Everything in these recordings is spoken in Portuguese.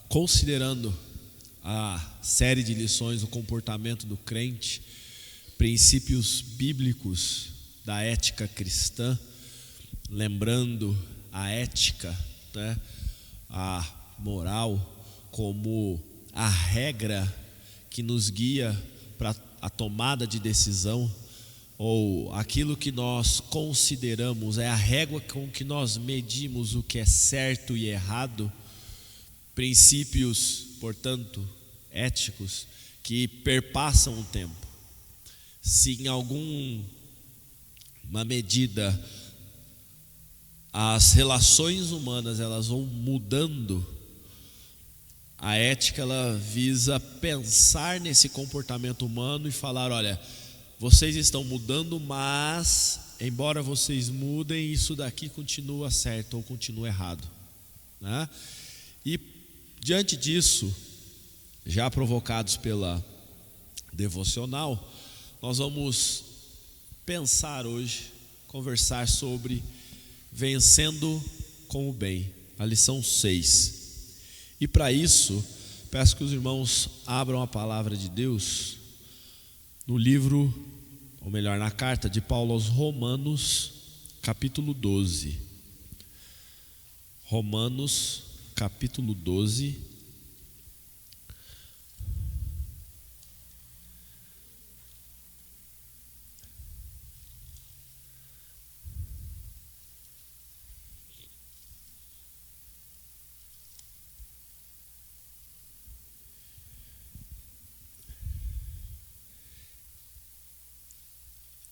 Considerando a série de lições do comportamento do crente, princípios bíblicos da ética cristã, lembrando a ética, né, a moral como a regra que nos guia para a tomada de decisão, ou aquilo que nós consideramos é a régua com que nós medimos o que é certo e errado. Princípios, portanto, éticos que perpassam o tempo. Se em alguma medida as relações humanas elas vão mudando, a ética ela visa pensar nesse comportamento humano e falar: olha, vocês estão mudando, mas embora vocês mudem, isso daqui continua certo ou continua errado, né? E diante disso, já provocados pela devocional, nós vamos pensar hoje, conversar sobre vencendo com o bem, a lição 6. E para isso, peço que os irmãos abram a palavra de Deus no livro, ou melhor, na carta de Paulo aos Romanos, capítulo 12. Romanos, capítulo 12.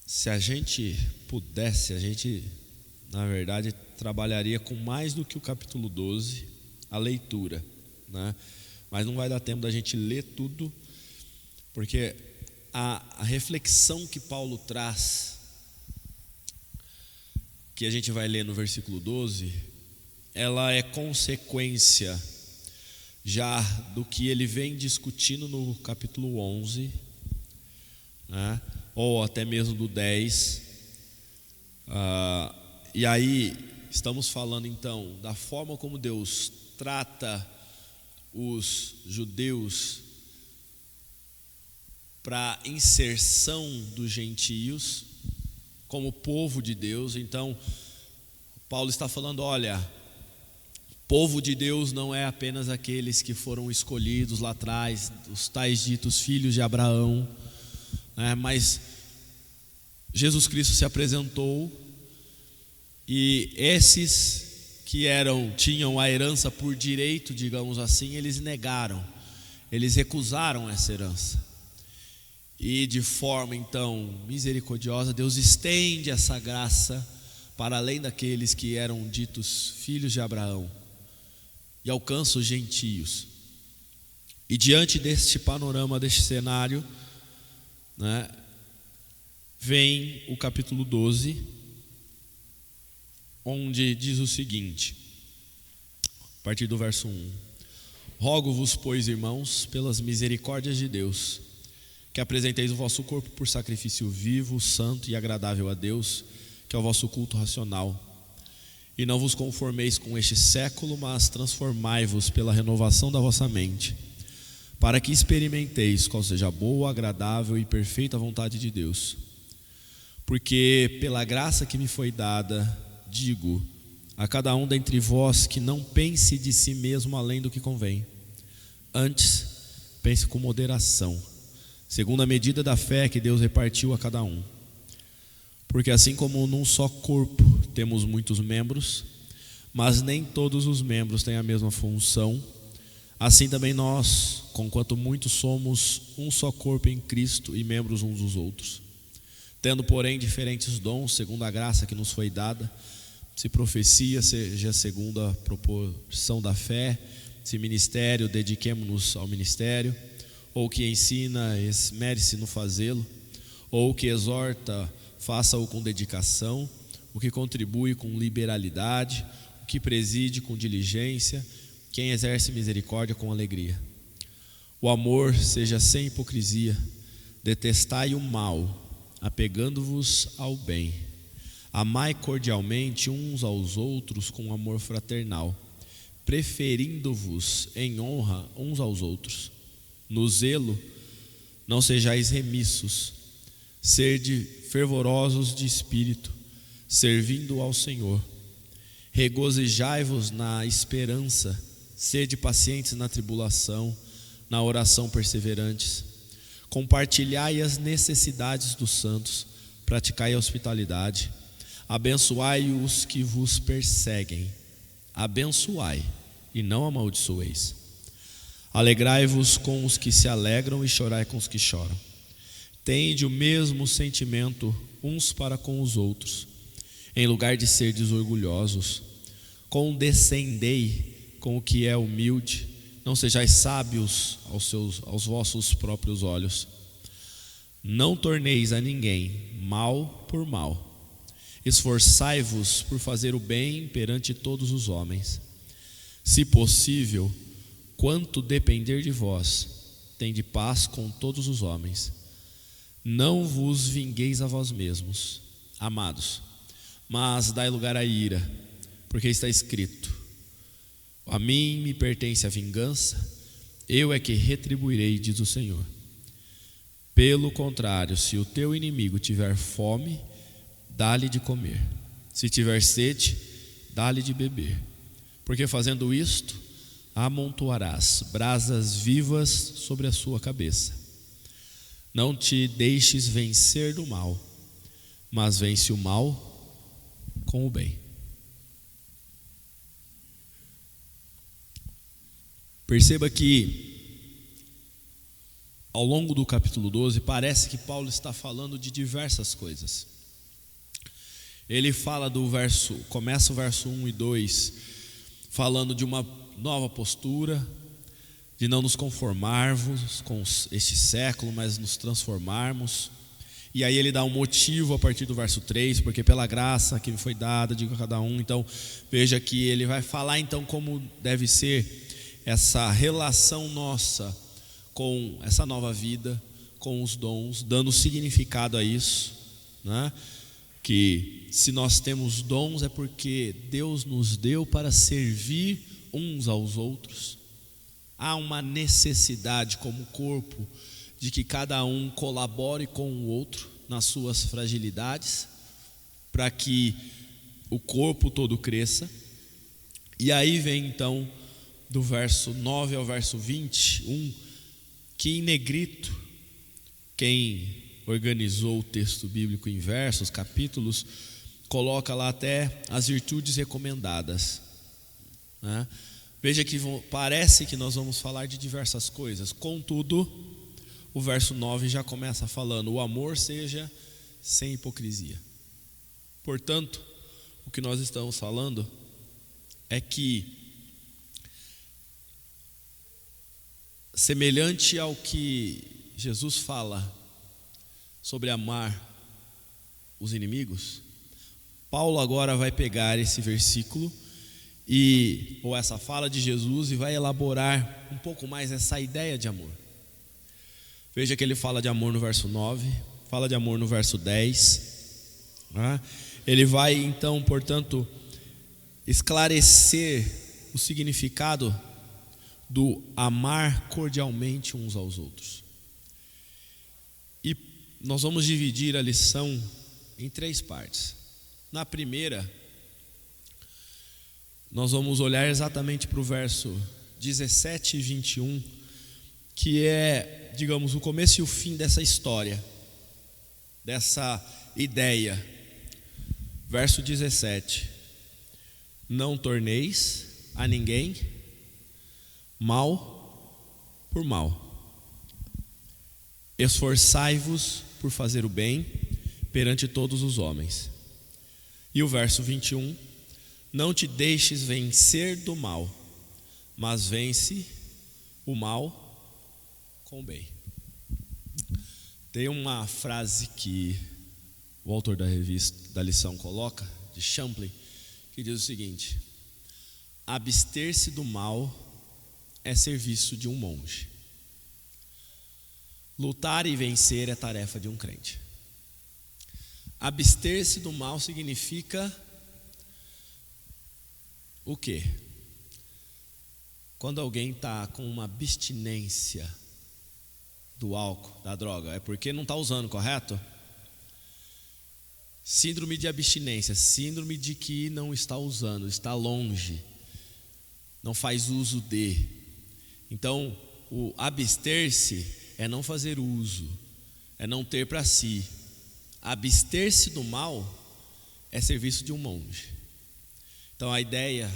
Se a gente pudesse, a gente, na verdade, trabalharia com mais do que o capítulo 12, a leitura, né? Mas não vai dar tempo da gente ler tudo, porque a reflexão que Paulo traz, que a gente vai ler no versículo 12, ela é consequência já do que ele vem discutindo no capítulo 11, né? Ou até mesmo do 10. E aí estamos falando então da forma como Deus trata os judeus para inserção dos gentios como povo de Deus. Então Paulo está falando: olha, povo de Deus não é apenas aqueles que foram escolhidos lá atrás, os tais ditos filhos de Abraão, mas Jesus Cristo se apresentou e esses que tinham a herança por direito, digamos assim, eles negaram, eles recusaram essa herança. E de forma então misericordiosa, Deus estende essa graça para além daqueles que eram ditos filhos de Abraão e alcança os gentios. E diante deste panorama, deste cenário, né, vem o capítulo 12, onde diz o seguinte, a partir do verso 1: rogo-vos, pois, irmãos, pelas misericórdias de Deus, que apresenteis o vosso corpo por sacrifício vivo, santo e agradável a Deus, que é o vosso culto racional. E não vos conformeis com este século, mas transformai-vos pela renovação da vossa mente, para que experimenteis qual seja a boa, agradável e perfeita vontade de Deus. Porque pela graça que me foi dada, digo a cada um dentre vós que não pense de si mesmo além do que convém. Antes, pense com moderação, segundo a medida da fé que Deus repartiu a cada um. Porque assim como num só corpo temos muitos membros, mas nem todos os membros têm a mesma função, assim também nós, conquanto muitos somos um só corpo em Cristo e membros uns dos outros. Tendo, porém, diferentes dons, segundo a graça que nos foi dada, se profecia, seja segundo a proporção da fé, se ministério, dediquemo-nos ao ministério, ou que ensina, esmere-se no fazê-lo, ou que exorta, faça-o com dedicação, o que contribui com liberalidade, o que preside com diligência, quem exerce misericórdia com alegria. O amor seja sem hipocrisia, detestai o mal, apegando-vos ao bem. Amai cordialmente uns aos outros com amor fraternal. preferindo-vos em honra uns aos outros. No zelo, não sejais remissos, sede fervorosos de espírito, servindo ao Senhor. Regozijai-vos na esperança, sede pacientes na tribulação, na oração perseverantes. Compartilhai as necessidades dos santos, praticai a hospitalidade. Abençoai os que vos perseguem. Abençoai e não amaldiçoeis. Alegrai-vos com os que se alegram e chorai com os que choram. Tende o mesmo sentimento uns para com os outros. Em lugar de serdes orgulhosos, condescendei com o que é humilde. Não sejais sábios aos vossos próprios olhos. Não torneis a ninguém mal por mal. Esforçai-vos por fazer o bem perante todos os homens. Se possível, quanto depender de vós, tende paz com todos os homens. Não vos vingueis a vós mesmos, amados, mas dai lugar à ira, porque está escrito: a mim me pertence a vingança, eu é que retribuirei, diz o Senhor. Pelo contrário, se o teu inimigo tiver fome, dá-lhe de comer. Se tiver sede, dá-lhe de beber. Porque fazendo isto, amontoarás brasas vivas sobre a sua cabeça. Não te deixes vencer do mal, mas vence o mal com o bem. Perceba que ao longo do capítulo 12 parece que Paulo está falando de diversas coisas. Ele fala começa o verso 1 e 2 falando de uma nova postura, de não nos conformarmos com este século, mas nos transformarmos. E aí ele dá um motivo a partir do verso 3, porque pela graça que me foi dada, digo a cada um. Então veja que ele vai falar então como deve ser essa relação nossa com essa nova vida, com os dons, dando significado a isso, né? Que se nós temos dons é porque Deus nos deu para servir uns aos outros. Há uma necessidade como corpo de que cada um colabore com o outro nas suas fragilidades, para que o corpo todo cresça. E aí vem então do verso 9 ao verso 21, que em negrito, quem organizou o texto bíblico em versos, capítulos, coloca lá até as virtudes recomendadas, né? Veja que parece que nós vamos falar de diversas coisas, contudo, o verso 9 já começa falando: o amor seja sem hipocrisia. Portanto, o que nós estamos falando é que, semelhante ao que Jesus fala sobre amar os inimigos, Paulo agora vai pegar esse versículo ou essa fala de Jesus e vai elaborar um pouco mais essa ideia de amor. Veja que ele fala de amor no verso 9, fala de amor no verso 10, né? Ele vai então, portanto, esclarecer o significado do amar cordialmente uns aos outros. E nós vamos dividir a lição em 3 partes. Na primeira, nós vamos olhar exatamente para o verso 17 e 21, que é, digamos, o começo e o fim dessa história, dessa ideia. Verso 17: não torneis a ninguém mal por mal, esforçai-vos por fazer o bem perante todos os homens. E o verso 21: não te deixes vencer do mal, mas vence o mal com o bem. Tem uma frase que o autor da lição coloca, de Champlin, que diz o seguinte: abster-se do mal é serviço de um monge. Lutar e vencer é tarefa de um crente. Abster-se do mal significa o quê? quando alguém está com uma abstinência do álcool, da droga, é porque não está usando, correto? Síndrome de abstinência, síndrome de que não está usando, está longe, não faz uso de. Então, o abster-se é não fazer uso, é não ter para si. Abster-se do mal é serviço de um monge. Então a ideia,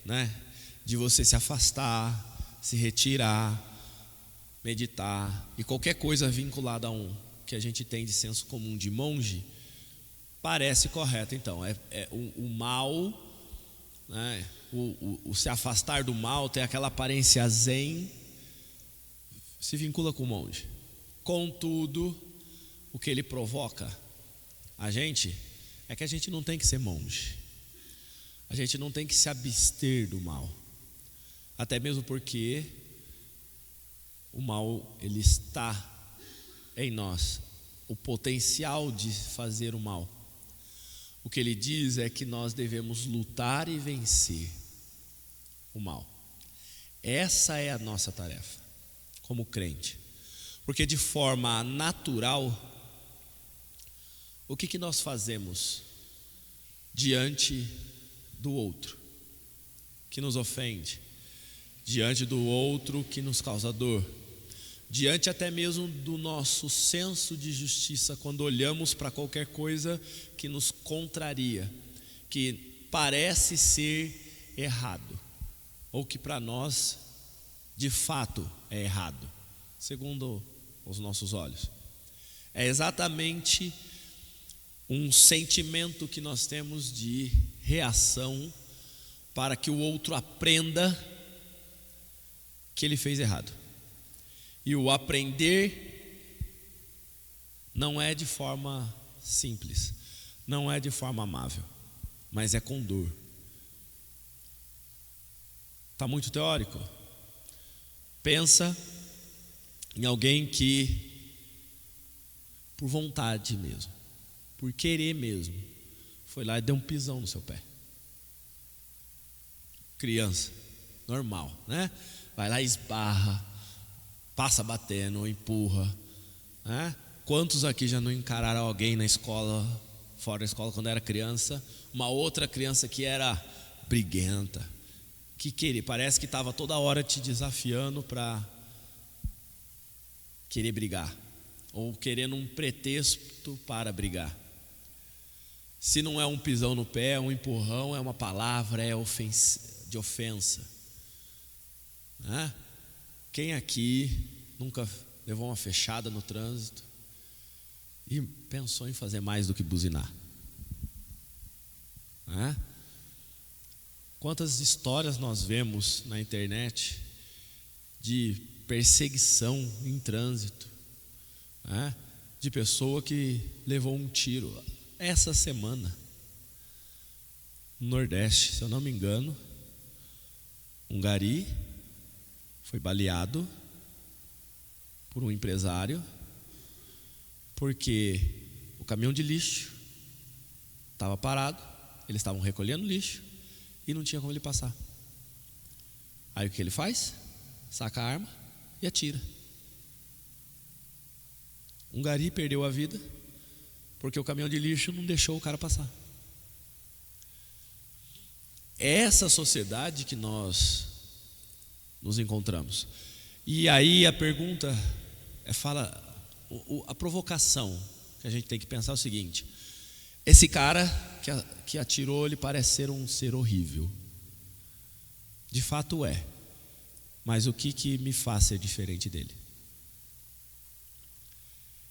né, de você se afastar, se retirar, meditar e qualquer coisa vinculada a um que a gente tem de senso comum de monge, parece correto. Então o mal, né, o se afastar do mal, tem aquela aparência zen, se vincula com o monge. Contudo, o que ele provoca a gente é que a gente não tem que ser monge, a gente não tem que se abster do mal, até mesmo porque o mal, ele está em nós, o potencial de fazer o mal. O que ele diz é que nós devemos lutar e vencer o mal. Essa é a nossa tarefa como crente, porque de forma natural, o que nós fazemos diante do outro que nos ofende, diante do outro que nos causa dor, diante até mesmo do nosso senso de justiça, quando olhamos para qualquer coisa que nos contraria, que parece ser errado, ou que para nós de fato é errado, segundo os nossos olhos. É exatamente um sentimento que nós temos de reação para que o outro aprenda que ele fez errado. E o aprender não é de forma simples, não é de forma amável, mas é com dor. Está muito teórico? Pensa em alguém que, por vontade mesmo, por querer mesmo, foi lá e deu um pisão no seu pé. Criança, normal, né? Vai lá e esbarra, passa batendo, empurra, né? Quantos aqui já não encararam alguém na escola, fora da escola, quando era criança, uma outra criança que era briguenta, que queria, parece que estava toda hora te desafiando para querer brigar, ou querendo um pretexto para brigar. Se não é um pisão no pé, é um empurrão, é uma palavra, é de ofensa, né? Quem aqui nunca levou uma fechada no trânsito e pensou em fazer mais do que buzinar, né? Quantas histórias nós vemos na internet de perseguição em trânsito, né? De pessoa que levou um tiro. Essa semana, no Nordeste, se eu não me engano, um gari foi baleado por um empresário, porque o caminhão de lixo estava parado, eles estavam recolhendo lixo e não tinha como ele passar. Aí o que ele faz? Saca a arma e atira. Um gari perdeu a vida porque o caminhão de lixo não deixou o cara passar. É essa sociedade que nós nos encontramos. E aí a pergunta a provocação que a gente tem que pensar é o seguinte: esse cara que atirou, ele parece ser um ser horrível. De fato é. Mas o que me faz ser diferente dele?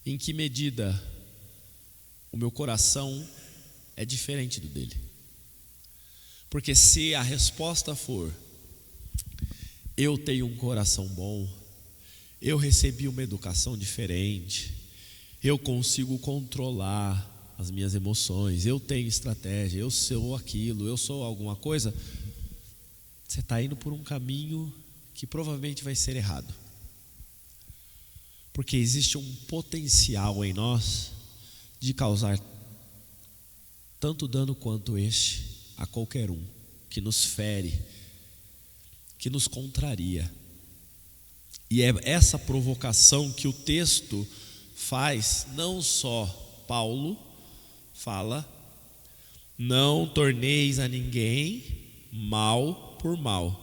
Em que medida o meu coração é diferente do dele? Porque se a resposta for: eu tenho um coração bom, eu recebi uma educação diferente, eu consigo controlar as minhas emoções, eu tenho estratégia, eu sou aquilo, eu sou alguma coisa, você está indo por um caminho que provavelmente vai ser errado. Porque existe um potencial em nós de causar tanto dano quanto este a qualquer um, que nos fere, que nos contraria. E é essa provocação que o texto faz, não só Paulo fala, não torneis a ninguém mal por mal,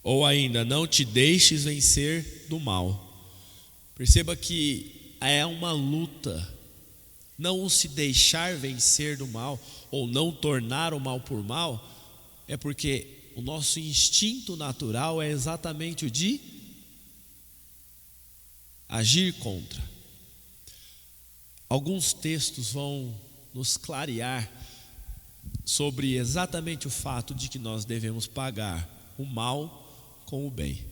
ou ainda, não te deixes vencer do mal. Perceba que é uma luta, não se deixar vencer do mal, ou não tornar o mal por mal, é porque o nosso instinto natural é exatamente o de agir contra. Alguns textos vão nos clarear sobre exatamente o fato de que nós devemos pagar o mal com o bem.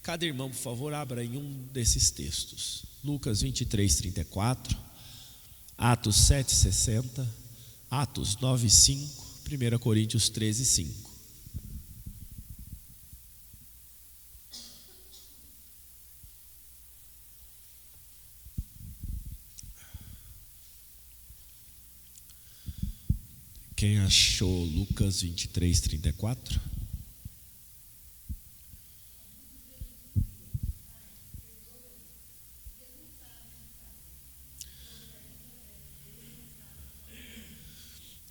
Cada irmão, por favor, abra em um desses textos. Lucas 23:34, Atos 7:60, Atos 9:5, 1 Coríntios 13:5. Quem achou Lucas 23:34?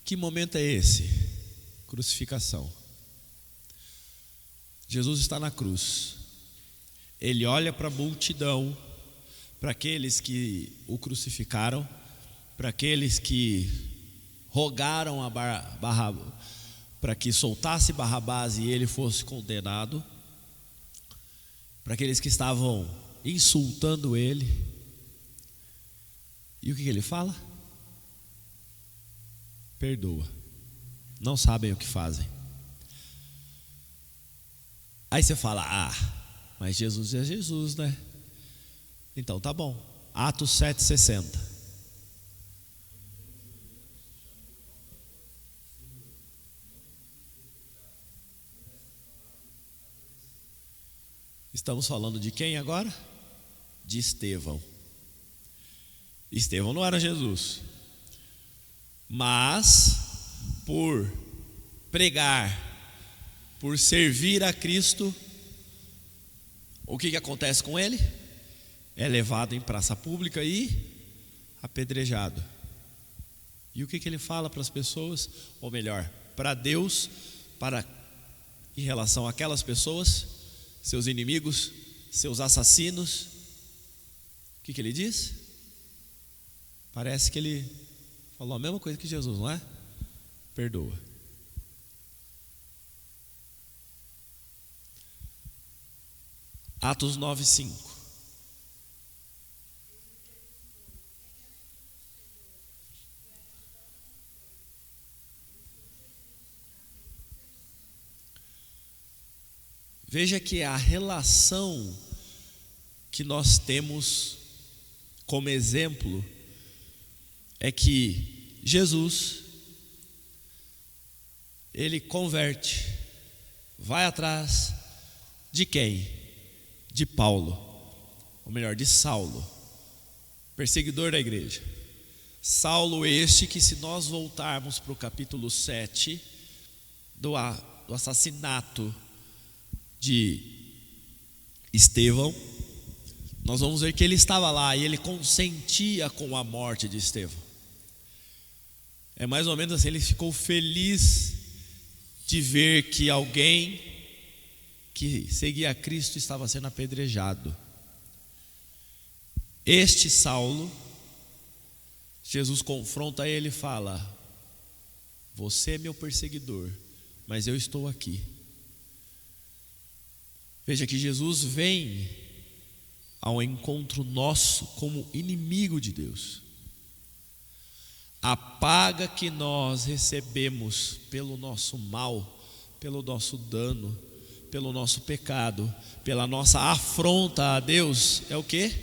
Que momento é esse? Crucificação. Jesus está na cruz. Ele olha para a multidão, para aqueles que o crucificaram, para aqueles que rogaram para que soltasse Barrabás e ele fosse condenado, para aqueles que estavam insultando ele. E o que ele fala? Perdoa, não sabem o que fazem. Aí você fala, mas Jesus é Jesus, né? Então tá bom. Atos 7:60. Estamos falando de quem agora? De Estevão. Estevão não era Jesus, mas por pregar, por servir a Cristo, o que acontece com ele? É levado em praça pública e apedrejado. E o que ele fala para as pessoas? Ou melhor, para Deus, em relação àquelas pessoas, seus inimigos, seus assassinos. O que ele diz? Parece que ele falou a mesma coisa que Jesus, não é? Perdoa. Atos 9:5. Veja que a relação que nós temos como exemplo é que Jesus, ele converte, vai atrás de quem? De Paulo, ou melhor, de Saulo, perseguidor da igreja. Saulo este que, se nós voltarmos para o capítulo 7 do assassinato de Estevão, nós vamos ver que ele estava lá e ele consentia com a morte de Estevão. É mais ou menos assim, ele ficou feliz de ver que alguém que seguia a Cristo estava sendo apedrejado. Este Saulo, Jesus confronta ele e fala: você é meu perseguidor, mas eu estou aqui. Veja que Jesus vem ao encontro nosso como inimigo de Deus. A paga que nós recebemos pelo nosso mal, pelo nosso dano, pelo nosso pecado, pela nossa afronta a Deus, é o quê?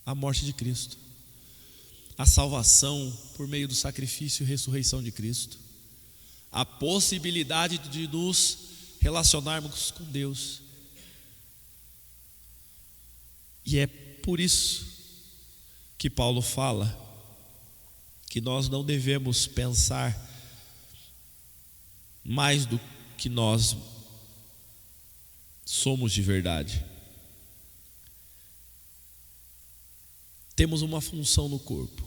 A morte de Cristo, a salvação por meio do sacrifício e ressurreição de Cristo, a possibilidade de nos relacionarmos com Deus. E é por isso que Paulo fala que nós não devemos pensar mais do que nós somos de verdade. Temos uma função no corpo.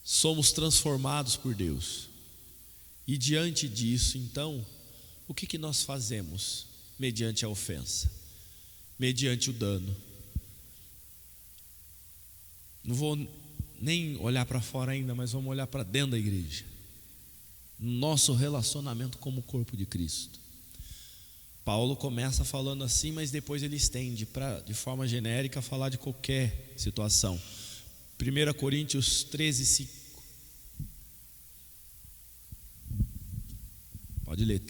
Somos transformados por Deus. E diante disso, então, o que nós fazemos mediante a ofensa? Mediante o dano? Não vou nem olhar para fora ainda, mas vamos olhar para dentro da igreja. Nosso relacionamento como corpo de Cristo. Paulo começa falando assim, mas depois ele estende para, de forma genérica, falar de qualquer situação. 1 Coríntios 13, 5. Pode ler.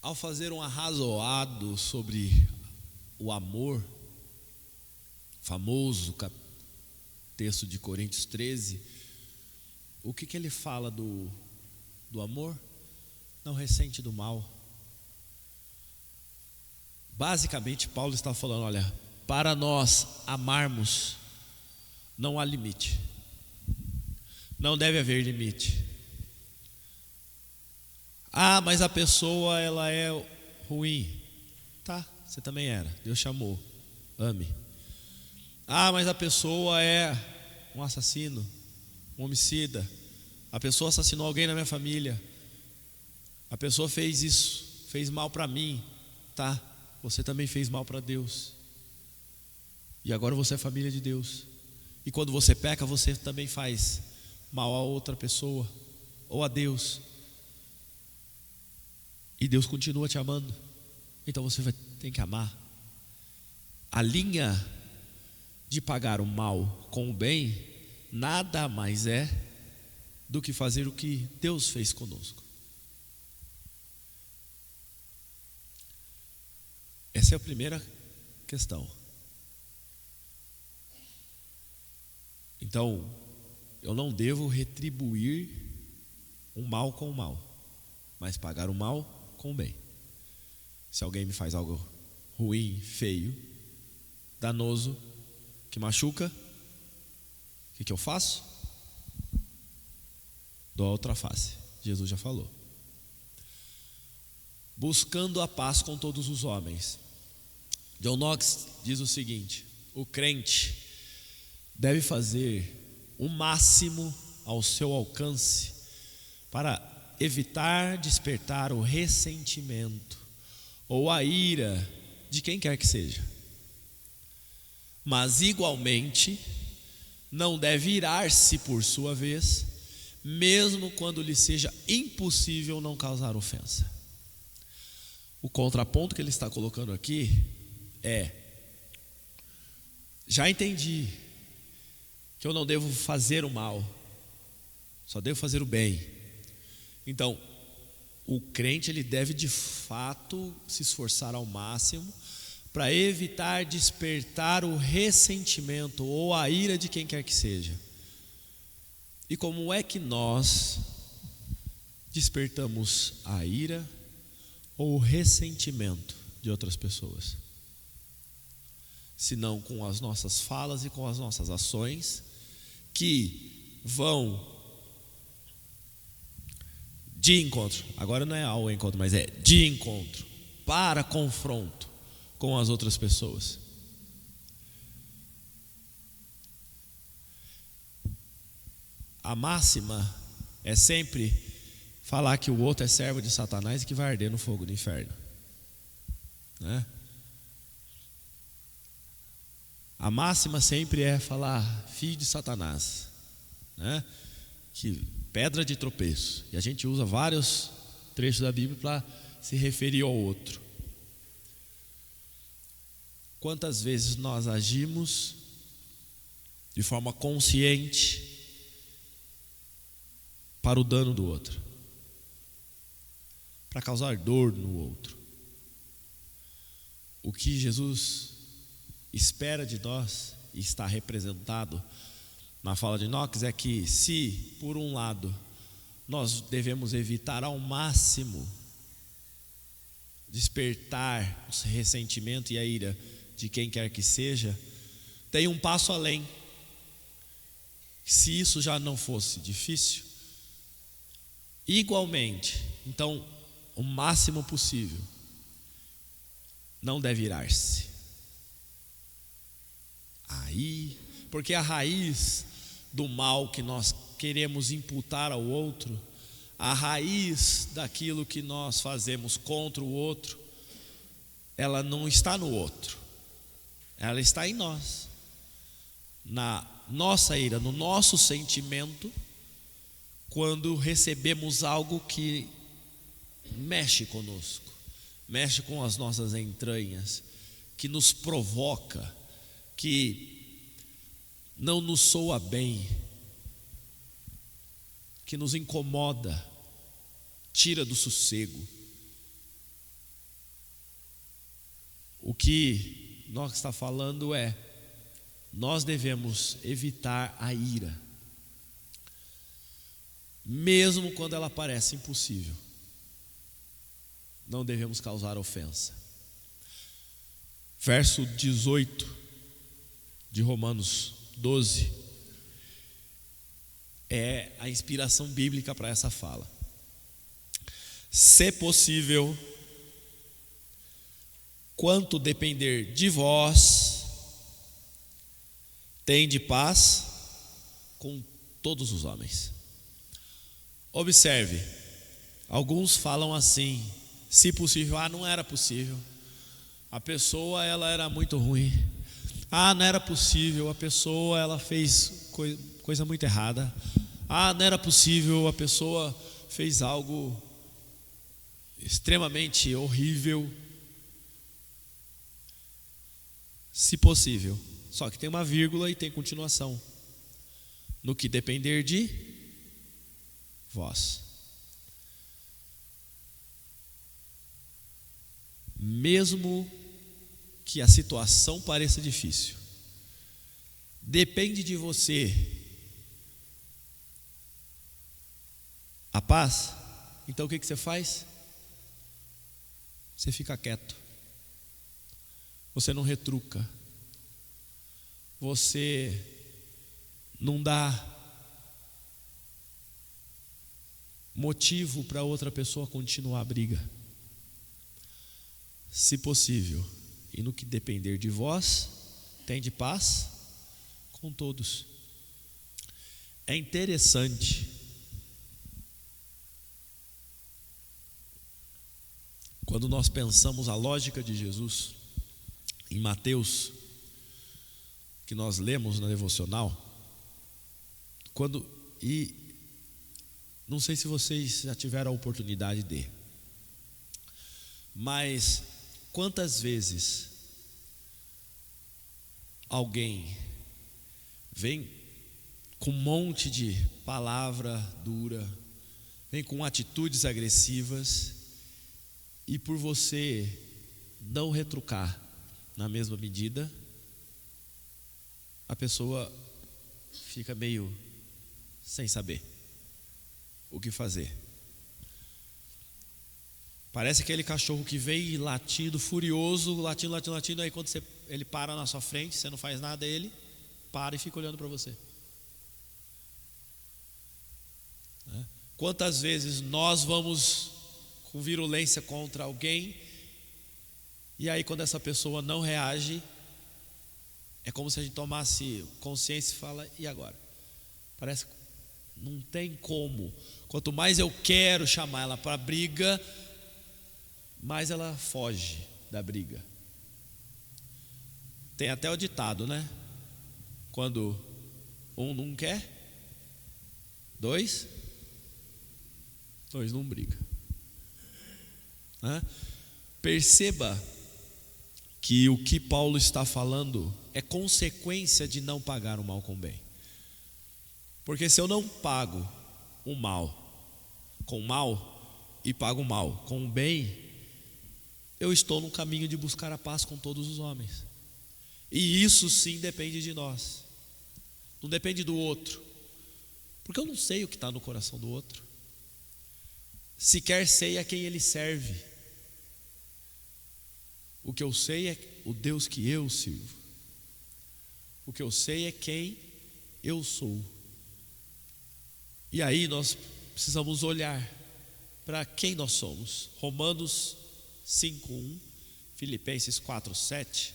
Ao fazer um arrazoado sobre o amor, famoso texto de Coríntios 13, o que ele fala do amor? Não ressente do mal. Basicamente, Paulo está falando: olha, para nós amarmos, não há limite, não deve haver limite. Ah, mas a pessoa, ela é ruim. Tá, você também era, Deus chamou, ame. Ah, mas a pessoa é um assassino, um homicida. A pessoa assassinou alguém na minha família. A pessoa fez isso, fez mal para mim. Tá, você também fez mal para Deus. E agora você é família de Deus. E quando você peca, você também faz mal a outra pessoa ou a Deus. E Deus continua te amando. Então você tem que amar. A linha de pagar o mal com o bem nada mais é do que fazer o que Deus fez conosco. Essa é a primeira questão. Então, eu não devo retribuir o mal com o mal, mas pagar o mal com o bem. Se alguém me faz algo ruim, feio, danoso, que machuca, o que eu faço? Dou a outra face. Jesus já falou. Buscando a paz com todos os homens. John Knox diz o seguinte: o crente deve fazer o máximo ao seu alcance para evitar despertar o ressentimento ou a ira de quem quer que seja. Mas igualmente não deve irar-se por sua vez, mesmo quando lhe seja impossível não causar ofensa. O contraponto que ele está colocando aqui é: já entendi que eu não devo fazer o mal, só devo fazer o bem. Então, o crente, ele deve de fato se esforçar ao máximo para evitar despertar o ressentimento ou a ira de quem quer que seja. E como é que nós despertamos a ira ou o ressentimento de outras pessoas? Senão com as nossas falas e com as nossas ações, que vão de encontro, agora não é ao encontro, mas é de encontro, para confronto com as outras pessoas. A máxima é sempre falar que o outro é servo de Satanás e que vai arder no fogo do inferno, né? A máxima sempre é falar filho de Satanás, né? Que pedra de tropeço. E a gente usa vários trechos da Bíblia para se referir ao outro. Quantas vezes nós agimos de forma consciente para o dano do outro, para causar dor no outro? O que Jesus espera de nós, e está representado na fala de Knox, é que se, por um lado, nós devemos evitar ao máximo despertar o ressentimento e a ira de quem quer que seja, tem um passo além. Se isso já não fosse difícil, igualmente, então, o máximo possível, não deve irar-se. Aí, porque a raiz do mal que nós queremos imputar ao outro, a raiz daquilo que nós fazemos contra o outro, ela não está no outro, ela está em nós, na nossa ira, no nosso sentimento, quando recebemos algo que mexe conosco, mexe com as nossas entranhas, que nos provoca, que não nos soa bem, que nos incomoda, tira do sossego. O que nós está falando é, nós devemos evitar a ira, mesmo quando ela parece impossível. Não devemos causar ofensa. Verso 18 de Romanos 12 é a inspiração bíblica para essa fala. Se possível, quanto depender de vós, tende paz com todos os homens. Observe, alguns falam assim, se possível, não era possível, a pessoa ela era muito ruim, não era possível, a pessoa ela fez coisa muito errada, não era possível, a pessoa fez algo extremamente horrível. Se possível, só que tem uma vírgula e tem continuação, no que depender de vós. Mesmo que a situação pareça difícil, depende de você a paz, então o que você faz? Você fica quieto, você não retruca, você não dá motivo para outra pessoa continuar a briga. Se possível, e no que depender de vós, tende paz com todos. É interessante quando nós pensamos a lógica de Jesus em Mateus, que nós lemos na devocional, e não sei se vocês já tiveram a oportunidade de, mas quantas vezes alguém vem com um monte de palavra dura, vem com atitudes agressivas, e por você não retrucar na mesma medida, a pessoa fica meio sem saber o que fazer. Parece aquele cachorro que vem latindo, furioso, latindo, aí quando ele para na sua frente, você não faz nada, ele para e fica olhando para você. Quantas vezes nós vamos com virulência contra alguém, e aí quando essa pessoa não reage, é como se a gente tomasse consciência e fala, e agora? Parece que não tem como. Quanto mais eu quero chamar ela para briga, mais ela foge da briga. Tem até o ditado, né? Quando um não quer, dois não briga. Perceba que o que Paulo está falando é consequência de não pagar o mal com o bem. Porque se eu não pago o mal com o mal e pago o mal com o bem, eu estou no caminho de buscar a paz com todos os homens. E isso sim depende de nós, não depende do outro, porque eu não sei o que está no coração do outro, sequer sei a quem ele serve. O que eu sei é o Deus que eu sirvo. O que eu sei é quem eu sou. E aí nós precisamos olhar para quem nós somos. Romanos 5:1, Filipenses 4:7,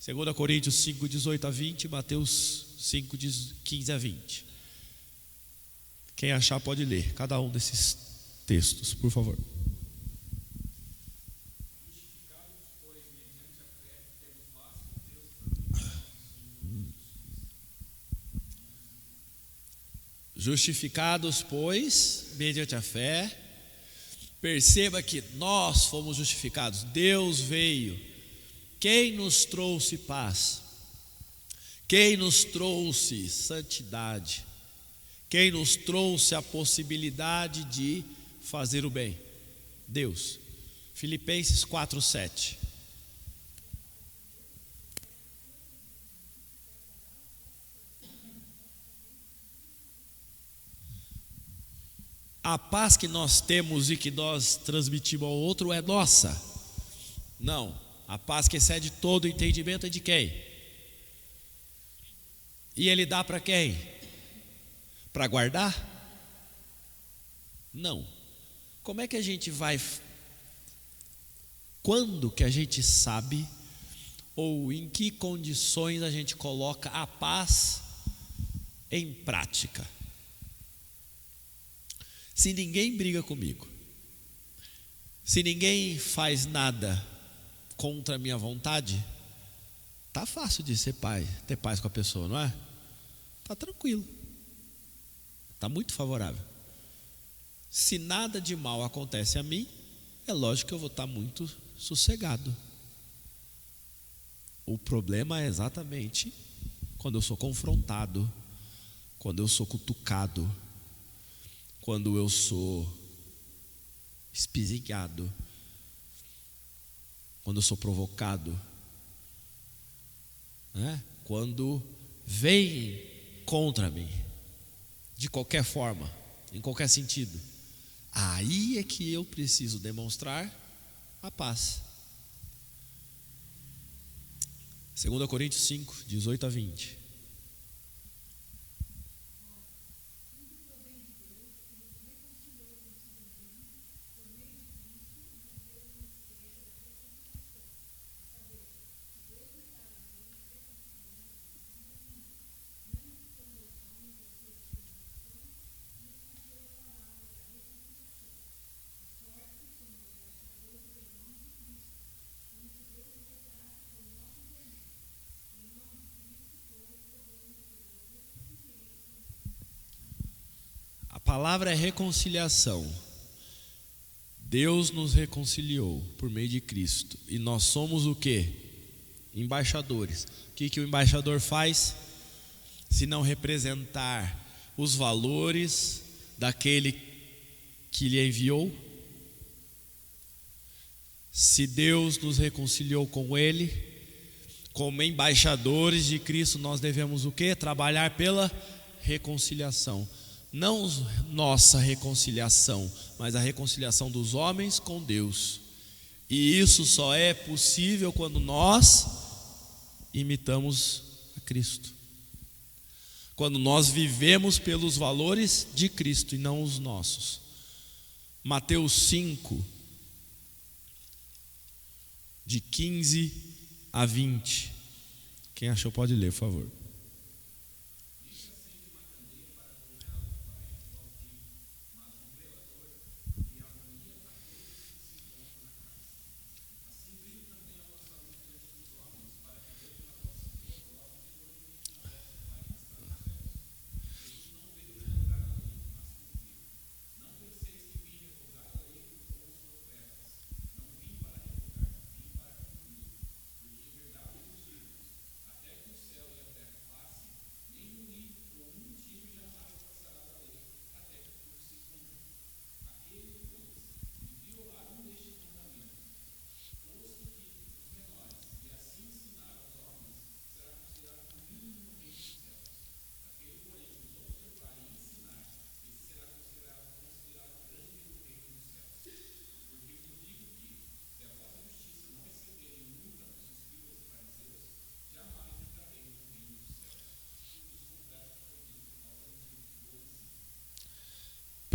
2 Coríntios 5:18 a 20, Mateus 5:15 a 20. Quem achar pode ler cada um desses textos, por favor. Justificados, pois, mediante a fé. Perceba que nós fomos justificados. Deus veio. Quem nos trouxe paz? Quem nos trouxe santidade? Quem nos trouxe a possibilidade de fazer o bem? Deus. Filipenses 4:7. A paz que nós temos e que nós transmitimos ao outro é nossa? Não. A paz que excede todo entendimento é de quem? E Ele dá para quem? Para guardar? Não. Como é que a gente vai? Quando que a gente sabe, ou em que condições a gente coloca a paz em prática? Se ninguém briga comigo, se ninguém faz nada contra a minha vontade, tá fácil de ser pai, ter paz com a pessoa, não é? Tá tranquilo, tá muito favorável. Se nada de mal acontece a mim, é lógico que eu vou estar muito sossegado. O problema é exatamente quando eu sou confrontado, quando eu sou cutucado, quando eu sou espizinhado, quando eu sou provocado, né? Quando vem contra mim, de qualquer forma, em qualquer sentido, aí é que eu preciso demonstrar a paz. 2 Coríntios 5:18 a 20. A palavra é reconciliação. Deus nos reconciliou por meio de Cristo. E nós somos o quê? Embaixadores. O que o embaixador faz? Se não representar os valores daquele que lhe enviou. Se Deus nos reconciliou com Ele, como embaixadores de Cristo, nós devemos o quê? Trabalhar pela reconciliação. Não nossa reconciliação, mas a reconciliação dos homens com Deus. E isso só é possível quando nós imitamos a Cristo. Quando nós vivemos pelos valores de Cristo e não os nossos. Mateus 5, de 15 a 20. Quem achou pode ler, por favor.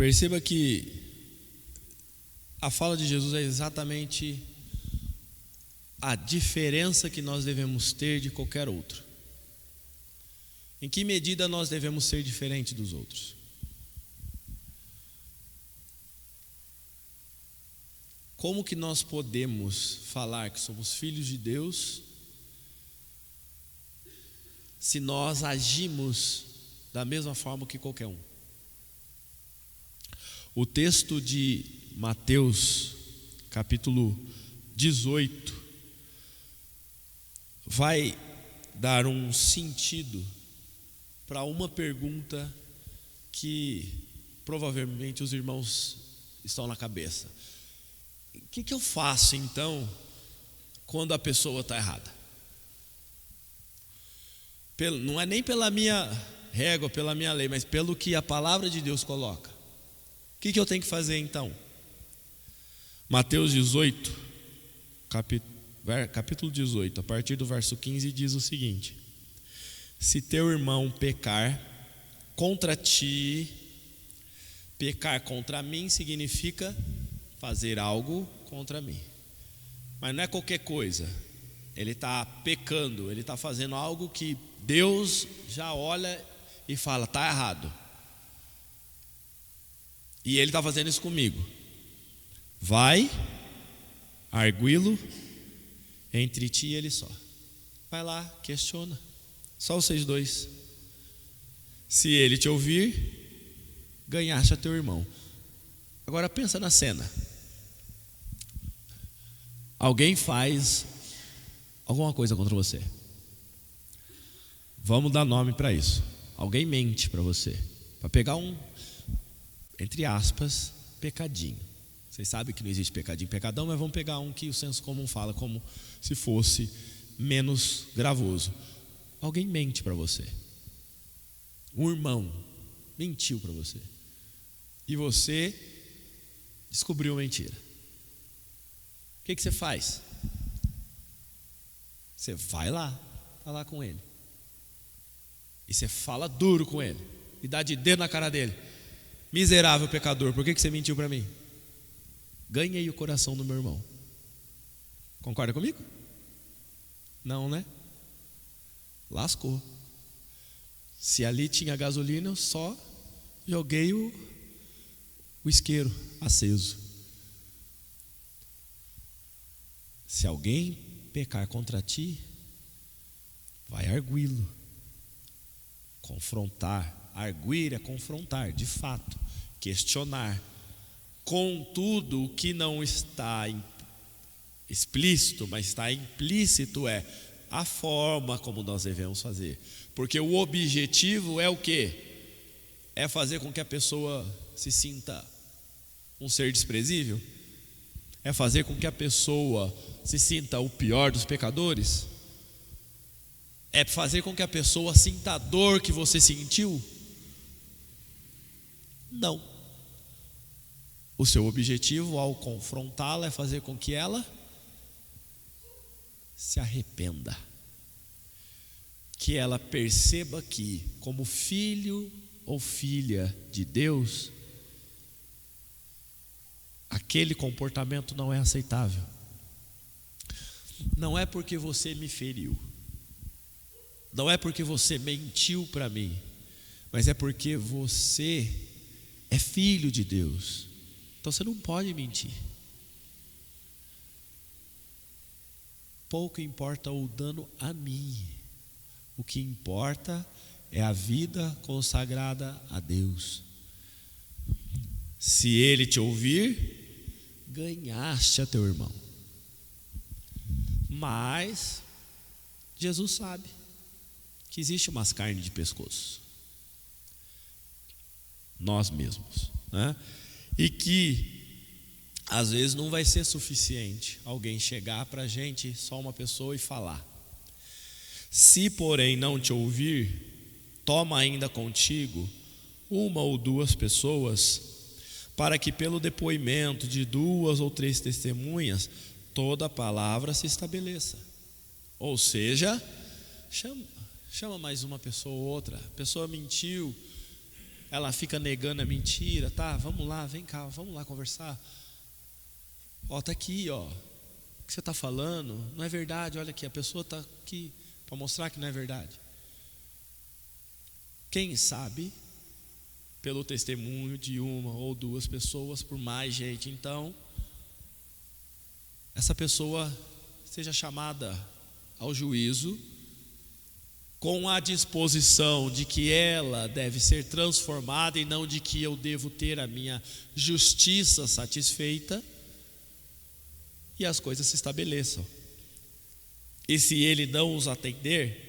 Perceba que a fala de Jesus é exatamente a diferença que nós devemos ter de qualquer outro. Em que medida nós devemos ser diferente dos outros? Como que nós podemos falar que somos filhos de Deus se nós agimos da mesma forma que qualquer um? O texto de Mateus, capítulo 18, vai dar um sentido para uma pergunta que provavelmente os irmãos estão na cabeça. O que eu faço então quando a pessoa está errada? Não é nem pela minha régua, pela minha lei, mas pelo que a palavra de Deus coloca. O que eu tenho que fazer então? Mateus 18, capítulo 18, a partir do verso 15, diz o seguinte: se teu irmão pecar contra ti, pecar contra mim significa fazer algo contra mim. Mas não é qualquer coisa. Ele está pecando, ele está fazendo algo que Deus já olha e fala, está errado. E ele está fazendo isso comigo. Vai, arguí-lo entre ti e ele só. Vai lá, questiona. Só vocês dois. Se ele te ouvir, ganhaste a teu irmão. Agora pensa na cena. Alguém faz alguma coisa contra você. Vamos dar nome para isso. Alguém mente para você, para pegar um, entre aspas, pecadinho. Vocês sabem que não existe pecadinho, pecadão, mas vamos pegar um que o senso comum fala como se fosse menos gravoso. Alguém mente para você. Um irmão mentiu para você. E você descobriu a mentira. O que você faz? Você vai lá, falar com ele. E você fala duro com ele. E dá de dedo na cara dele. Miserável pecador, por que você mentiu para mim? Ganhei o coração do meu irmão. Concorda comigo? Não, né? Lascou. Se ali tinha gasolina, eu só joguei o isqueiro aceso. Se alguém pecar contra ti, vai arguí-lo. Confrontar. Arguir é confrontar, de fato. Questionar. Contudo, o que não está explícito, mas está implícito é a forma como nós devemos fazer. Porque o objetivo é o quê? É fazer com que a pessoa se sinta um ser desprezível? É fazer com que a pessoa se sinta o pior dos pecadores? É fazer com que a pessoa sinta a dor que você sentiu? Não. O seu objetivo ao confrontá-la é fazer com que ela se arrependa. Que ela perceba que, como filho ou filha de Deus, aquele comportamento não é aceitável. Não é porque você me feriu, não é porque você mentiu para mim, mas é porque você é filho de Deus. Então você não pode mentir. Pouco importa o dano a mim. O que importa é a vida consagrada a Deus. Se ele te ouvir, ganhaste a teu irmão. Mas Jesus sabe que existe umas carnes de pescoço. Nós mesmos, né? E que às vezes não vai ser suficiente alguém chegar para a gente, só uma pessoa, e falar. Se porém não te ouvir, toma ainda contigo uma ou duas pessoas, para que pelo depoimento de 2 ou 3 testemunhas toda a palavra se estabeleça. Ou seja, chama mais uma pessoa ou outra. A pessoa mentiu, ela fica negando a mentira, tá? Vamos lá, vem cá, vamos lá conversar. Ó, tá aqui, ó. O que você está falando não é verdade. Olha aqui, a pessoa está aqui para mostrar que não é verdade. Quem sabe, pelo testemunho de uma ou duas pessoas, por mais gente, então, essa pessoa seja chamada ao juízo com a disposição de que ela deve ser transformada e não de que eu devo ter a minha justiça satisfeita, e as coisas se estabeleçam. E se ele não os atender,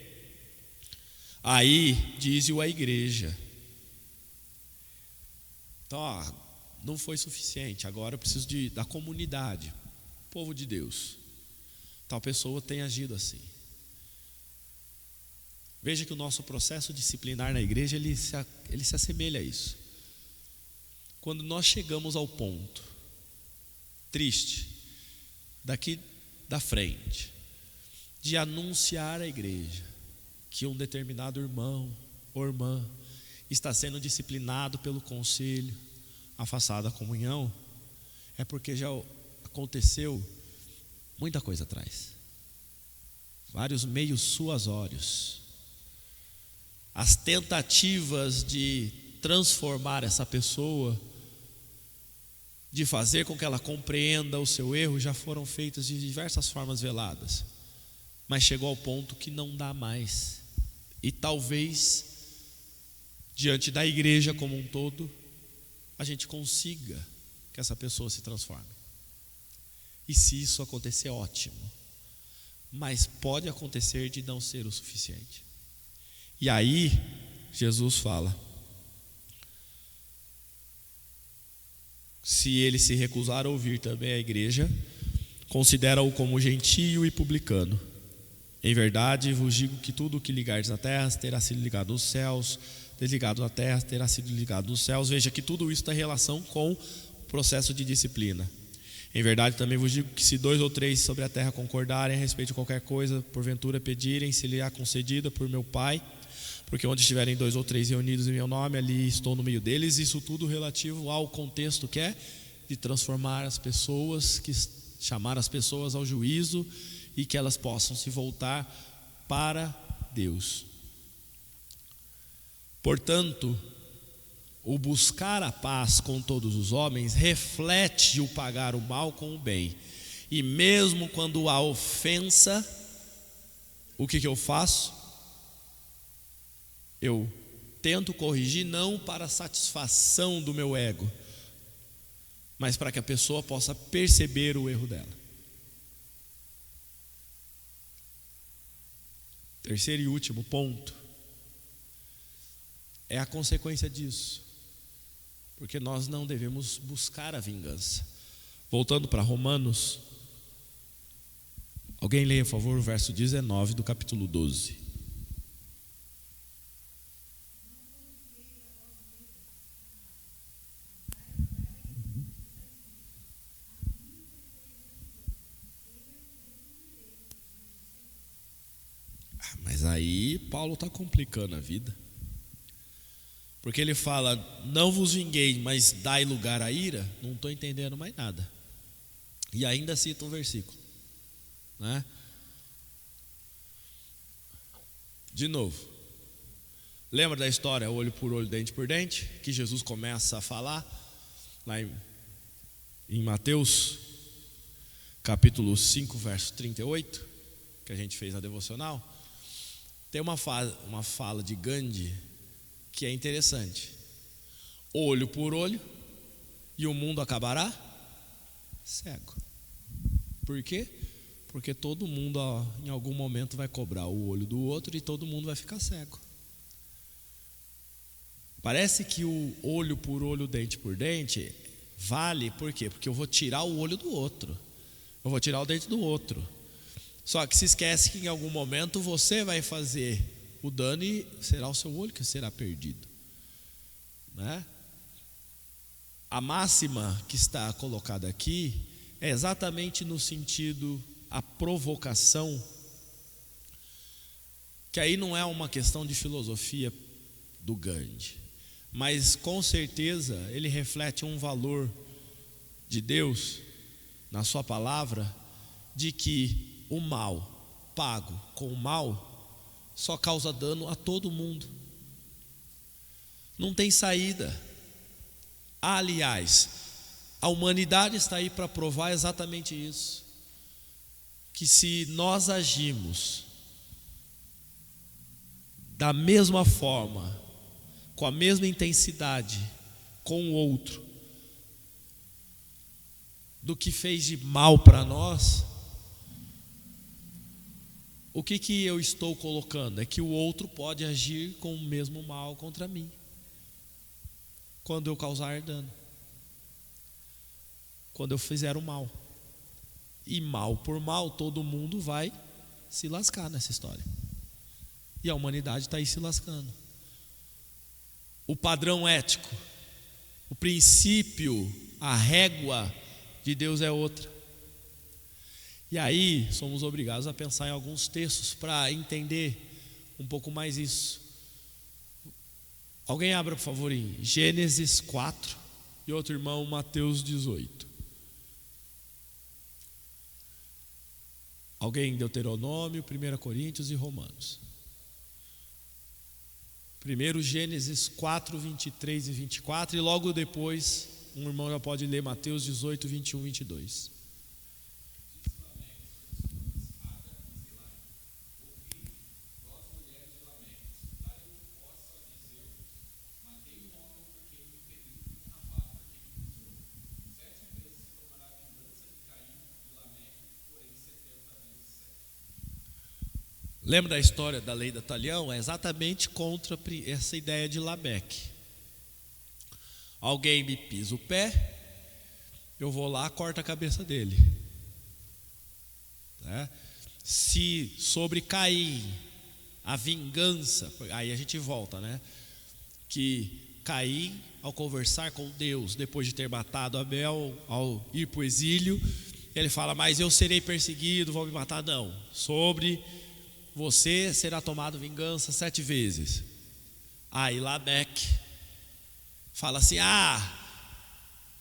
aí diz-o a igreja. Então, não foi suficiente, agora eu preciso da comunidade, povo de Deus. Tal pessoa tem agido assim. Veja que o nosso processo disciplinar na igreja, ele se assemelha a isso. Quando nós chegamos ao ponto triste, daqui da frente, de anunciar à igreja que um determinado irmão ou irmã está sendo disciplinado pelo conselho, afastado da comunhão, é porque já aconteceu muita coisa atrás, vários meios suasórios, as tentativas de transformar essa pessoa, de fazer com que ela compreenda o seu erro, já foram feitas de diversas formas veladas, mas chegou ao ponto que não dá mais. E talvez, diante da igreja como um todo, a gente consiga que essa pessoa se transforme. E se isso acontecer, ótimo. Mas pode acontecer de não ser o suficiente. E aí, Jesus fala: se ele se recusar a ouvir também a igreja, considera-o como gentio e publicano. Em verdade vos digo que tudo o que ligardes na terra terá sido ligado nos céus, desligado na terra terá sido ligado nos céus. Veja que tudo isso tem relação com o processo de disciplina. Em verdade também vos digo que se 2 ou 3 sobre a terra concordarem a respeito de qualquer coisa, porventura pedirem, se lhe há concedida por meu Pai, porque onde estiverem 2 ou 3 reunidos em meu nome, ali estou no meio deles. Isso tudo relativo ao contexto que é de transformar as pessoas, chamar as pessoas ao juízo e que elas possam se voltar para Deus. Portanto, o buscar a paz com todos os homens reflete o pagar o mal com o bem. E mesmo quando há ofensa, o que eu faço? Eu tento corrigir não para a satisfação do meu ego, mas para que a pessoa possa perceber o erro dela. Terceiro e último ponto é a consequência disso, porque nós não devemos buscar a vingança. Voltando para Romanos, alguém leia, por favor, o verso 19 do capítulo 12. Mas aí Paulo está complicando a vida, porque ele fala: não vos vinguei, mas dai lugar à ira. Não estou entendendo mais nada. E ainda cita um versículo, né? De novo, lembra da história olho por olho, dente por dente, que Jesus começa a falar lá em Mateus capítulo 5 verso 38, que a gente fez na devocional. Tem uma fala de Gandhi que é interessante: olho por olho e o mundo acabará cego. Por quê? Porque todo mundo em algum momento vai cobrar o olho do outro e todo mundo vai ficar cego. Parece que o olho por olho, dente por dente vale, por quê? Porque eu vou tirar o olho do outro, eu vou tirar o dente do outro. Só que se esquece que em algum momento você vai fazer o dano e será o seu olho que será perdido, né? A máxima que está colocada aqui é exatamente no sentido, a provocação, que aí não é uma questão de filosofia do Gandhi, mas com certeza ele reflete um valor de Deus na sua palavra, de que o mal pago com o mal só causa dano a todo mundo. Não tem saída. Aliás, a humanidade está aí para provar exatamente isso, que se nós agimos da mesma forma, com a mesma intensidade com o outro, do que fez de mal para nós, o que eu estou colocando? É que o outro pode agir com o mesmo mal contra mim, quando eu causar dano, quando eu fizer o mal. E mal por mal, todo mundo vai se lascar nessa história. E a humanidade está aí se lascando. O padrão ético, o princípio, a régua de Deus é outra. E aí somos obrigados a pensar em alguns textos para entender um pouco mais isso. Alguém abra, por favor, em Gênesis 4 e outro irmão, Mateus 18. Alguém em Deuteronômio, 1 Coríntios e Romanos. Primeiro Gênesis 4, 23 e 24, e logo depois um irmão já pode ler Mateus 18, 21 e 22. Lembra da história da lei do talhão? É exatamente contra essa ideia de Lameque. Alguém me pisa o pé, eu vou lá, corto a cabeça dele. Se sobre Caim, a vingança, aí a gente volta, que Caim, ao conversar com Deus, depois de ter matado Abel, ao ir para o exílio, ele fala: mas eu serei perseguido, vão me matar. Não, sobre você será tomado vingança 7 vezes. Aí Lameque fala assim: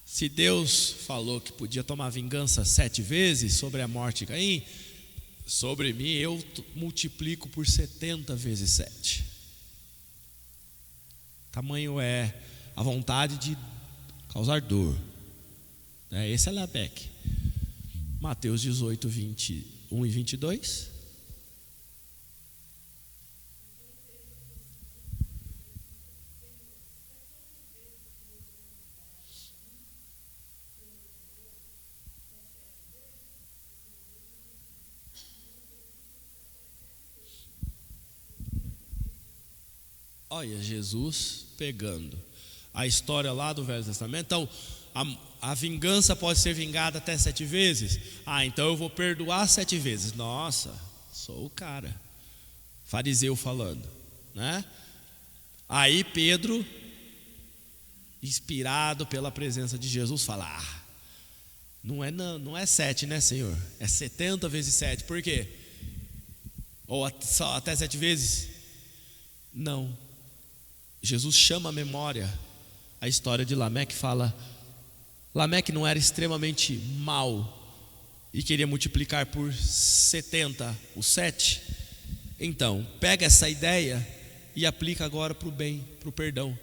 se Deus falou que podia tomar vingança 7 vezes sobre a morte de Caim, sobre mim eu multiplico por 70 vezes 7. Tamanho é a vontade de causar dor. Esse é Lameque. Mateus 18, 21 e 22. Olha, Jesus pegando a história lá do Velho Testamento. Então, a vingança pode ser vingada até 7 vezes. Então eu vou perdoar 7 vezes. Nossa, sou o cara. Fariseu falando, Aí Pedro, inspirado pela presença de Jesus, fala: não é 7, né, Senhor? É 70 vezes 7. Por quê? Ou só até 7 vezes? Não. Jesus chama à memória a história de Lameque, fala: Lameque não era extremamente mau e queria multiplicar por 70 o 7? Então, pega essa ideia e aplica agora para o bem, para o perdão.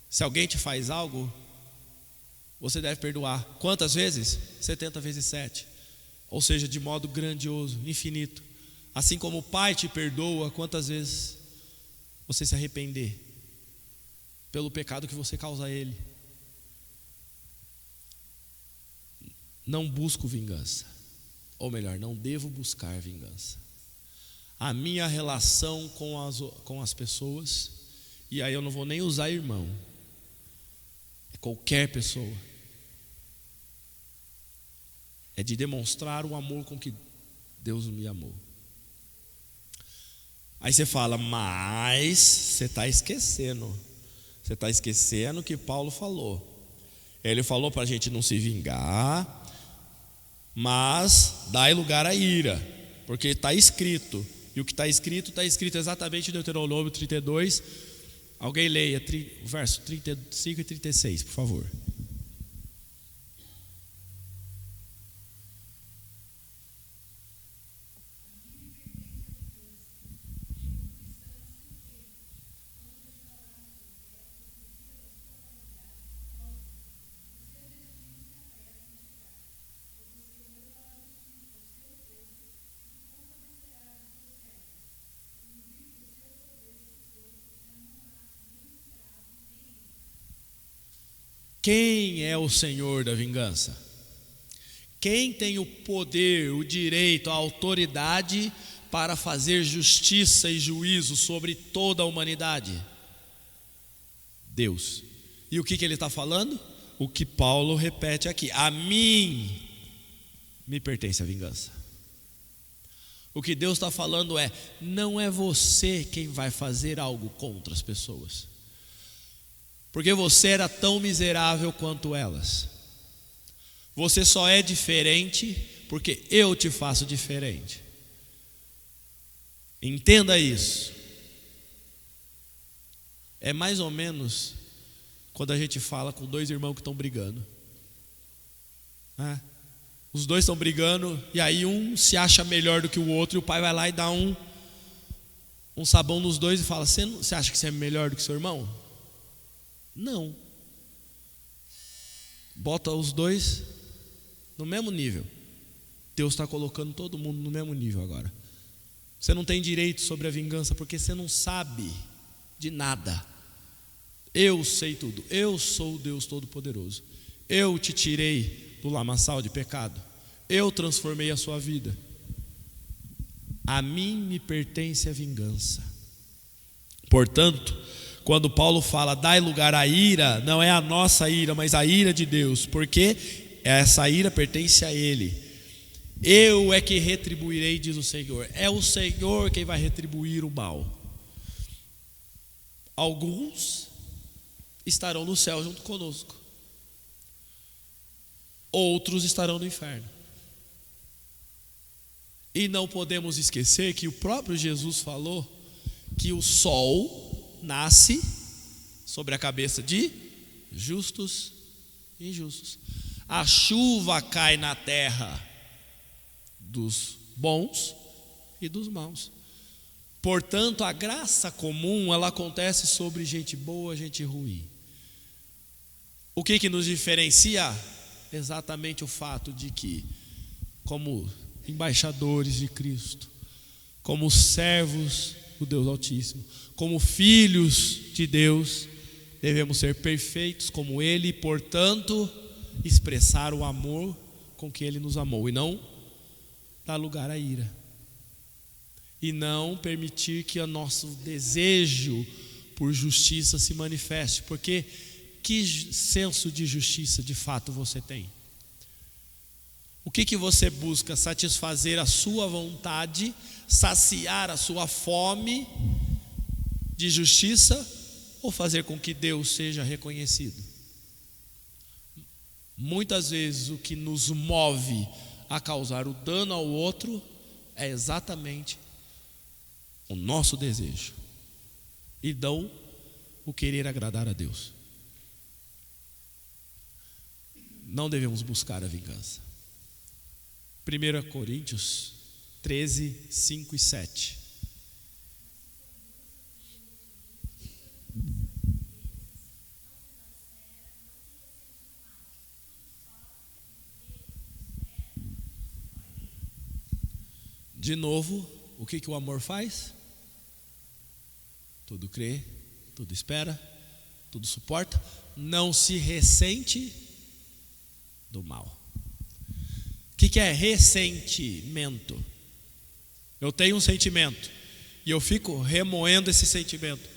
Se alguém te faz algo, você deve perdoar. Quantas vezes? 70 vezes 7. Ou seja, de modo grandioso, infinito. Assim como o Pai te perdoa, quantas vezes você se arrepender pelo pecado que você causa a Ele. Não busco vingança, ou melhor, não devo buscar vingança. A minha relação com as pessoas, e aí eu não vou nem usar irmão, é qualquer pessoa, é de demonstrar o amor com que Deus me amou. Aí você fala: mas você está esquecendo. Você está esquecendo o que Paulo falou. Ele falou para a gente não se vingar, mas dai lugar à ira, porque está escrito. E o que está escrito exatamente em Deuteronômio 32, Alguém leia o verso 35 e 36, por favor. Quem é o Senhor da vingança? Quem tem o poder, o direito, a autoridade para fazer justiça e juízo sobre toda a humanidade? Deus. E o que ele está falando? O que Paulo repete aqui: a mim me pertence a vingança. O que Deus está falando é: não é você quem vai fazer algo contra as pessoas, porque você era tão miserável quanto elas. Você só é diferente porque eu te faço diferente. Entenda isso. É mais ou menos quando a gente fala com dois irmãos que estão brigando. Os dois estão brigando e aí um se acha melhor do que o outro, e o pai vai lá e dá um sabão nos dois e fala: você acha que você é melhor do que seu irmão? Não. Bota os dois no mesmo nível. Deus está colocando todo mundo no mesmo nível agora. Você não tem direito sobre a vingança porque você não sabe de nada. Eu sei tudo. Eu sou o Deus Todo-Poderoso. Eu te tirei do lamaçal de pecado. Eu transformei a sua vida. A mim me pertence a vingança. Portanto, quando Paulo fala dai lugar à ira, não é a nossa ira, mas a ira de Deus, porque essa ira pertence a Ele. Eu é que retribuirei, diz o Senhor. É o Senhor quem vai retribuir o mal. Alguns estarão no céu junto conosco, outros estarão no inferno. E não podemos esquecer que o próprio Jesus falou que o sol nasce sobre a cabeça de justos e injustos. A chuva cai na terra dos bons e dos maus. Portanto, a graça comum, ela acontece sobre gente boa, gente ruim. O que nos diferencia? Exatamente o fato de que, como embaixadores de Cristo, como servos do Deus Altíssimo, como filhos de Deus, devemos ser perfeitos como Ele e, portanto, expressar o amor com que Ele nos amou, e não dar lugar à ira, e não permitir que o nosso desejo por justiça se manifeste. Porque que senso de justiça de fato você tem? O que você busca? Satisfazer a sua vontade, saciar a sua fome de justiça, ou fazer com que Deus seja reconhecido? Muitas vezes o que nos move a causar o dano ao outro é exatamente o nosso desejo e não o querer agradar a Deus. Não devemos buscar a vingança. 1 Coríntios 13, 5 e 7. De novo, o que o amor faz? Tudo crê, tudo espera, tudo suporta, não se ressente do mal. O que é ressentimento? Eu tenho um sentimento e eu fico remoendo esse sentimento.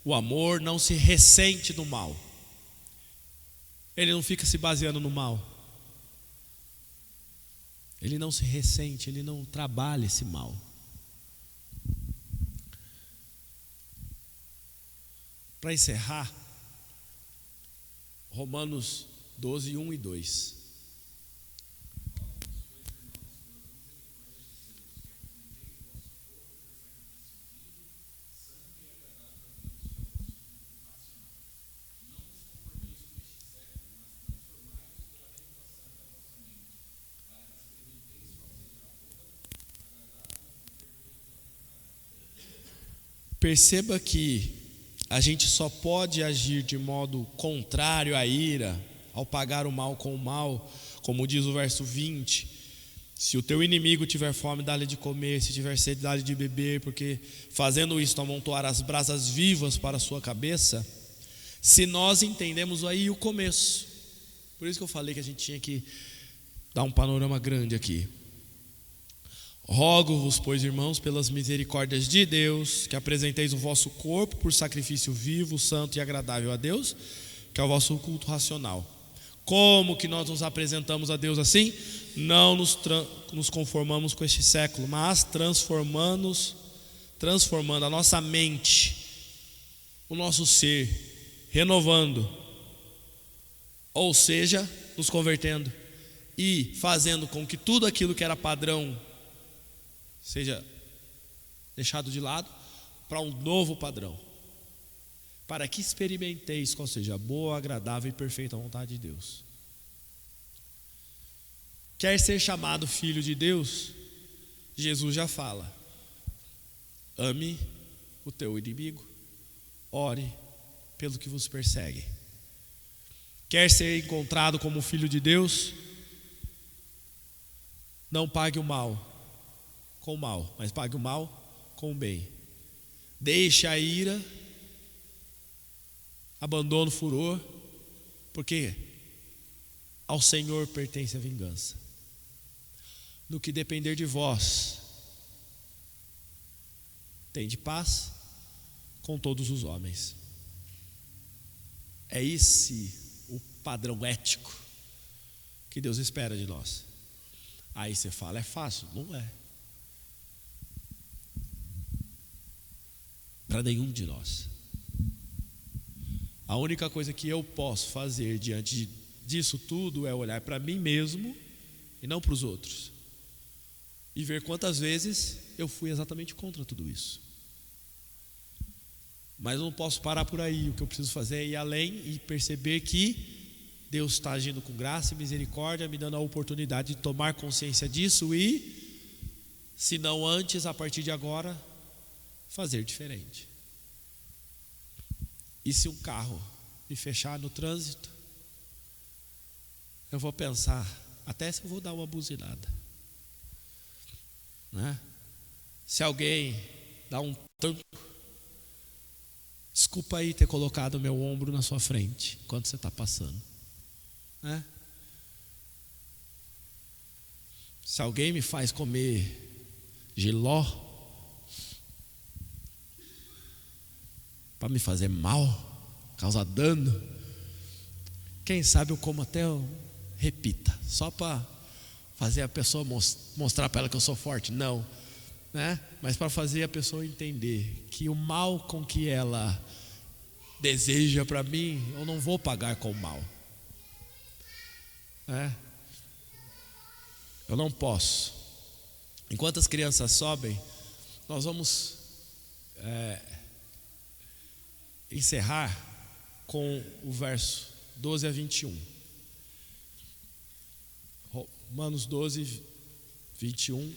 O amor não se ressente do mal. Ele não fica se baseando no mal. Ele não se ressente, ele não trabalha esse mal. Para encerrar, Romanos 12, 1 e 2. perceba que a gente só pode agir de modo contrário à ira, ao pagar o mal com o mal, como diz o verso 20. Se o teu inimigo tiver fome, dá-lhe de comer, se tiver sede, dá-lhe de beber, porque fazendo isso amontoar as brasas vivas para a sua cabeça. Se nós entendemos aí o começo, por isso que eu falei que a gente tinha que dar um panorama grande aqui. Rogo-vos, pois, irmãos, pelas misericórdias de Deus, que apresenteis o vosso corpo por sacrifício vivo, santo e agradável a Deus, que é o vosso culto racional. Como que nós nos apresentamos a Deus assim? Não nos conformamos com este século, mas transformando a nossa mente, o nosso ser, renovando, ou seja, nos convertendo e fazendo com que tudo aquilo que era padrão seja deixado de lado para um novo padrão, para que experimenteis qual seja a boa, agradável e perfeita vontade de Deus. Quer ser chamado filho de Deus? Jesus já fala: ame o teu inimigo, ore pelo que vos persegue. Quer ser encontrado como filho de Deus? Não pague o mal com o mal, mas pague o mal com o bem. Deixe a ira, abandone o furor, porque ao Senhor pertence a vingança. No que depender de vós, tende paz com todos os homens. É esse o padrão ético que Deus espera de nós. Aí você fala, é fácil? Não é. Para nenhum de nós. A única coisa que eu posso fazer diante disso tudo é olhar para mim mesmo e não para os outros, e ver quantas vezes eu fui exatamente contra tudo isso. Mas eu não posso parar por aí. O que eu preciso fazer é ir além e perceber que Deus está agindo com graça e misericórdia, me dando a oportunidade de tomar consciência disso e, se não antes, a partir de agora, fazer diferente. E se um carro me fechar no trânsito, eu vou pensar, até se eu vou dar uma buzinada, né? Se alguém dá um tanco, desculpa aí ter colocado o meu ombro na sua frente enquanto você está passando, né? Se alguém me faz comer jiló para me fazer mal, causar dano, quem sabe eu como até eu repita, só para fazer a pessoa mostrar para ela que eu sou forte, não, né? Mas para fazer a pessoa entender que o mal com que ela deseja para mim, eu não vou pagar com o mal, né? Eu não posso. Enquanto as crianças sobem, nós vamos encerrar com o verso 12 a 21. Romanos 12, 21.